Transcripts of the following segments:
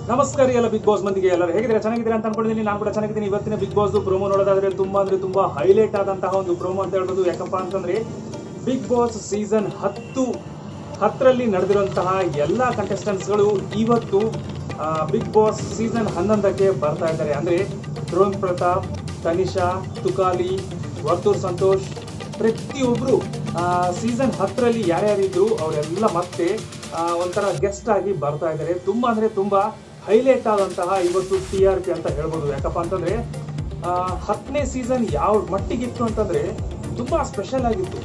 ನಮಸ್ಕಾರ ಎಲ್ಲ big boss ಮಂದಿಗೆ ಎಲ್ಲರೂ ಹೇಗಿದ್ದೀರಾ? ಚೆನ್ನಾಗಿದ್ದೀರಾ ಅಂತ ಅನ್ಕೊಂಡಿದ್ದೀನಿ. ನಾನು ಕೂಡ ಚೆನ್ನಾಗಿದ್ದೀನಿ. ಇವತ್ತಿನ ಬಿಗ್ ಬಾಸ್ ಪ್ರೋಮೋ ನೋಡೋದಾದ್ರೆ ತುಂಬಾ ಹೈಲೈಟ್ ಆದಂತಹ ಒಂದು ಪ್ರೋಮೋ ಅಂತ ಹೇಳ್ಬೋದು. ಯಾಕಪ್ಪ ಅಂತಂದ್ರೆ ಬಿಗ್ ಬಾಸ್ ಸೀಸನ್ 10ರಲ್ಲಿ ನಡೆದಿರುವಂತಹ ಎಲ್ಲ ಕಂಟೆಸ್ಟೆಂಟ್ಸ್ಗಳು ಇವತ್ತು ಬಿಗ್ ಬಾಸ್ ಸೀಸನ್ 11ಕ್ಕೆ ಬರ್ತಾ ಇದ್ದಾರೆ. ಅಂದರೆ ಡ್ರೋನ್ ಪ್ರತಾಪ್, ತನಿಷಾ, ತುಕಾಲಿ, ವರ್ತೂರ್ ಸಂತೋಷ್ ಪ್ರತಿಯೊಬ್ಬರು ಸೀಸನ್ 10ರಲ್ಲಿ ಯಾರ್ಯಾರಿದ್ರು ಅವರೆಲ್ಲ ಮತ್ತೆ ಒಂಥರ ಗೆಸ್ಟ್ ಆಗಿ ಬರ್ತಾ ಇದ್ದಾರೆ. ತುಂಬಾ ಹೈಲೈಟ್ ಆದಂತಹ ಇವತ್ತು TRP ಅಂತ ಹೇಳ್ಬೋದು. ಯಾಕಪ್ಪ ಅಂತಂದ್ರೆ 10ನೇ ಸೀಸನ್ ಯಾವ ಮಟ್ಟಿಗಿತ್ತು ಅಂತಂದ್ರೆ ತುಂಬಾ ಸ್ಪೆಷಲ್ ಆಗಿತ್ತು.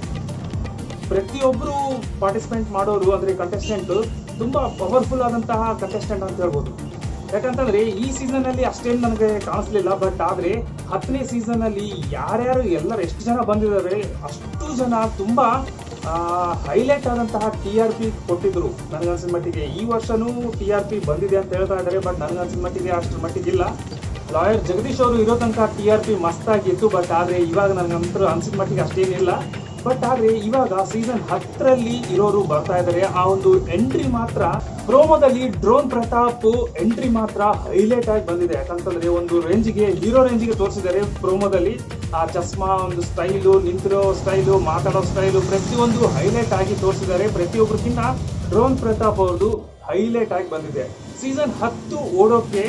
ಪ್ರತಿಯೊಬ್ಬರು ಪಾರ್ಟಿಸಿಪೇಟ್ ಮಾಡೋರು ಅಂದ್ರೆ ಕಂಟೆಸ್ಟೆಂಟ್ ತುಂಬಾ ಪವರ್ಫುಲ್ ಆದಂತಹ ಕಂಟೆಸ್ಟೆಂಟ್ ಅಂತ ಹೇಳ್ಬೋದು. ಯಾಕಂತಂದ್ರೆ ಈ ಸೀಸನ್ ಅಲ್ಲಿ ಅಷ್ಟೇನು ನನಗೆ ಕಾಣಿಸ್ಲಿಲ್ಲ. ಬಟ್ ಆದ್ರೆ 10ನೇ ಸೀಸನ್ ಅಲ್ಲಿ ಯಾರ್ಯಾರು ಎಲ್ಲರೂ ಎಷ್ಟು ಜನ ಬಂದಿದ್ದಾರೆ ಅಷ್ಟು ಜನ ತುಂಬಾ ಹೈಲೈಟ್ ಆದಂತಹ TRP ಕೊಟ್ಟಿದ್ರು. ನನಗನ್ಸಿದ ಮಟ್ಟಿಗೆ ಈ ವರ್ಷನೂ TRP ಬಂದಿದೆ ಅಂತ ಹೇಳ್ತಾ ಇದ್ದಾರೆ. ಬಟ್ ನನಗನ್ಸಿದ ಮಟ್ಟಿಗೆ ಅಷ್ಟರ ಮಟ್ಟಿಗಿಲ್ಲ. ಲಾಯರ್ ಜಗದೀಶ್ ಅವರು ಇರೋ ತನಕ TRP ಮಸ್ತಾಗಿತ್ತು. ಬಟ್ ಆದರೆ ಇವಾಗ ನನಗಂತೂ ಅನ್ಸಿದ ಮಟ್ಟಿಗೆ ಅಷ್ಟೇನಿಲ್ಲ. ಬಟ್ ಆದರೆ ಇವಾಗ ಸೀಸನ್ 10ರಲ್ಲಿ ಇರೋರು ಬರ್ತಾ ಇದ್ದಾರೆ. ಆ ಒಂದು ಎಂಟ್ರಿ ಮಾತ್ರ ಪ್ರೋಮೋದಲ್ಲಿ ಡ್ರೋನ್ ಪ್ರತಾಪ್ ಎಂಟ್ರಿ ಮಾತ್ರ ಹೈಲೈಟ್ ಆಗಿ ಬಂದಿದೆ. ಯಾಕಂತಂದ್ರೆ ಒಂದು ರೇಂಜಿಗೆ ಹೀರೋ ರೇಂಜಿಗೆ ತೋರಿಸಿದ್ದಾರೆ ಪ್ರೋಮೋದಲ್ಲಿ. ಆ ಚಸ್ಮಾ, ಒಂದು ಸ್ಟೈಲು, ನಿಂತಿರೋ ಸ್ಟೈಲು, ಮಾತಾಡೋ ಸ್ಟೈಲು ಪ್ರತಿಯೊಂದು ಹೈಲೈಟ್ ಆಗಿ ತೋರಿಸಿದ್ದಾರೆ. ಪ್ರತಿಯೊಬ್ಬರಿಗಿಂತ ಡ್ರೋನ್ ಪ್ರತಾಪ್ ಅವ್ರದ್ದು ಹೈಲೈಟ್ ಆಗಿ ಬಂದಿದೆ. ಸೀಸನ್ 10 ಓಡೋಕೆ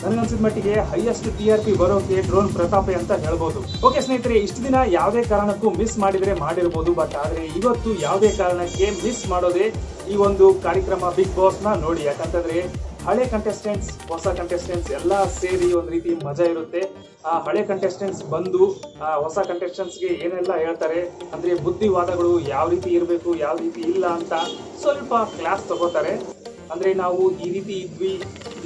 ನನಗನ್ಸಿದ ಮಟ್ಟಿಗೆ ಹೈಯೆಸ್ಟ್ TRP ಬರೋಕೆ ಡ್ರೋನ್ ಪ್ರತಾಪೆ ಅಂತ ಹೇಳ್ಬೋದು. ಓಕೆ ಸ್ನೇಹಿತರೆ, ಇಷ್ಟು ದಿನ ಯಾವುದೇ ಕಾರಣಕ್ಕೂ ಮಿಸ್ ಮಾಡಿದ್ರೆ ಮಾಡಿರ್ಬೋದು. ಬಟ್ ಆದರೆ ಇವತ್ತು ಯಾವುದೇ ಕಾರಣಕ್ಕೆ ಮಿಸ್ ಮಾಡೋದೇ ಈ ಒಂದು ಕಾರ್ಯಕ್ರಮ ಬಿಗ್ ಬಾಸ್ನ ನೋಡಿ. ಯಾಕಂತಂದ್ರೆ ಹಳೆ ಕಂಟೆಸ್ಟೆಂಟ್ಸ್, ಹೊಸ ಕಂಟೆಸ್ಟೆಂಟ್ಸ್ ಎಲ್ಲ ಸೇರಿ ಒಂದು ರೀತಿ ಮಜಾ ಇರುತ್ತೆ. ಆ ಹಳೆ ಕಂಟೆಸ್ಟೆಂಟ್ಸ್ ಬಂದು ಹೊಸ ಕಂಟೆಸ್ಟೆಂಟ್ಸ್ಗೆ ಏನೆಲ್ಲ ಹೇಳ್ತಾರೆ ಅಂದ್ರೆ ಬುದ್ಧಿವಾದಗಳು ಯಾವ ರೀತಿ ಇರಬೇಕು, ಯಾವ ರೀತಿ ಇಲ್ಲ ಅಂತ ಸ್ವಲ್ಪ ಕ್ಲಾಸ್ ತಗೋತಾರೆ. ಅಂದ್ರೆ ನಾವು ಈ ರೀತಿ ಇದ್ವಿ,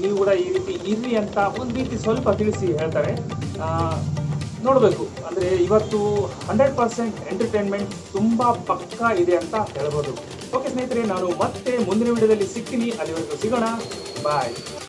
ನೀವು ಕೂಡ ಈ ರೀತಿ ಇರ್ರಿ ಅಂತ ಒಂದು ರೀತಿ ಸ್ವಲ್ಪ ತಿಳಿಸಿ ಹೇಳ್ತಾರೆ. ನೋಡಬೇಕು. ಅಂದರೆ ಇವತ್ತು 100% ಎಂಟರ್ಟೈನ್ಮೆಂಟ್ ತುಂಬ ಪಕ್ಕಾ ಇದೆ ಅಂತ ಹೇಳ್ಬೋದು. ಓಕೆ ಸ್ನೇಹಿತರೆ, ನಾನು ಮತ್ತೆ ಮುಂದಿನ ವಿಡಿಯೋದಲ್ಲಿ ಸಿಗ್ತೀನಿ. ಅಲ್ಲಿವರೆಗೂ ಸಿಗೋಣ. ಬಾಯ್.